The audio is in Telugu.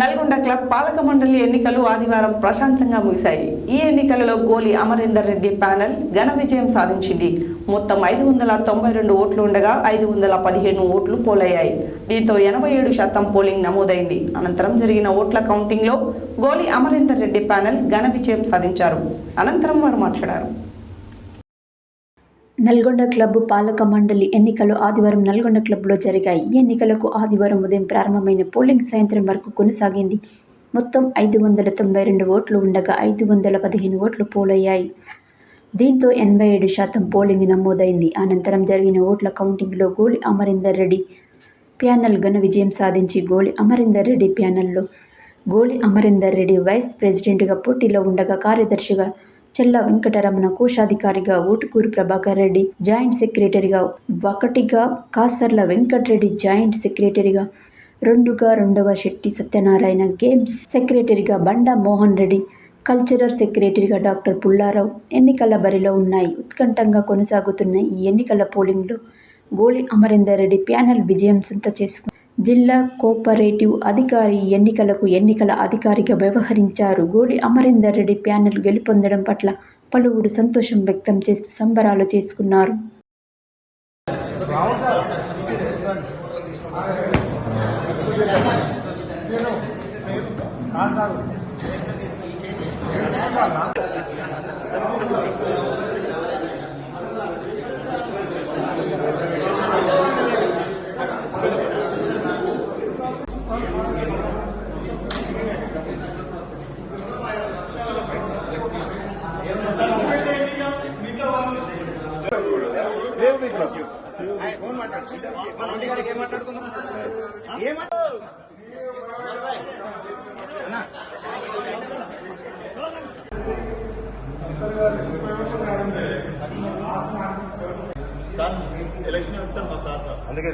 నల్గొండ క్లబ్ పాలక మండలి ఎన్నికలు ఆదివారం ప్రశాంతంగా ముగిశాయి. ఈ ఎన్నికలలో గోలి అమరేందర్ రెడ్డి ప్యానెల్ ఘన విజయం సాధించింది. మొత్తం 592 ఓట్లు ఉండగా 515 ఓట్లు పోలయ్యాయి. దీంతో 87% పోలింగ్ నమోదైంది. అనంతరం జరిగిన ఓట్ల కౌంటింగ్లో గోలి అమరేందర్ రెడ్డి ప్యానెల్ ఘన విజయం సాధించారు. అనంతరం వారు మాట్లాడారు. నల్గొండ క్లబ్ పాలక మండలి ఎన్నికలు ఆదివారం నల్గొండ క్లబ్లో జరిగాయి. ఈ ఎన్నికలకు ఆదివారం ఉదయం ప్రారంభమైన పోలింగ్ సాయంత్రం వరకు కొనసాగింది. మొత్తం 592 ఓట్లు ఉండగా 515 ఓట్లు పోలయ్యాయి. దీంతో 87% పోలింగ్ నమోదైంది. అనంతరం జరిగిన ఓట్ల కౌంటింగ్లో గోలి అమరేందర్ రెడ్డి ప్యానెల్ ఘన విజయం సాధించి గోలి అమరేందర్ రెడ్డి ప్యానెల్లో గోలి అమరేందర్ రెడ్డి వైస్ ప్రెసిడెంట్గా పోటీలో ఉండగా కార్యదర్శిగా చెల్ల వెంకటరమణ, కోశాధికారిగా ఊటుకూరు ప్రభాకర్ రెడ్డి, జాయింట్ సెక్రటరీగా 1గా కాసర్ల వెంకటరెడ్డి, జాయింట్ సెక్రటరీగా 2గా రెండవ శెట్టి సత్యనారాయణ, గేమ్స్ సెక్రటరీగా బండా మోహన్ రెడ్డి, కల్చరల్ సెక్రటరీగా డాక్టర్ పుల్లారావు ఎన్నికల బరిలో ఉన్నాయి. ఉత్కంఠంగా కొనసాగుతున్న ఈ ఎన్నికల పోలింగ్లో గోలి అమరేందర్ రెడ్డి ప్యానెల్ విజయం సొంతం చేసుకుంది. జిల్లా కోఆపరేటివ్ అధికారి ఎన్నికలకు ఎన్నికల అధికారిగా వ్యవహరించారు. గోలి అమరేందర్ రెడ్డి ప్యానెల్ గెలుపొందడం పట్ల పలువురు సంతోషం వ్యక్తం చేస్తూ సంబరాలు చేసుకున్నారు. ఎలక్షన్ వస్తారు మా సార్ అందుకే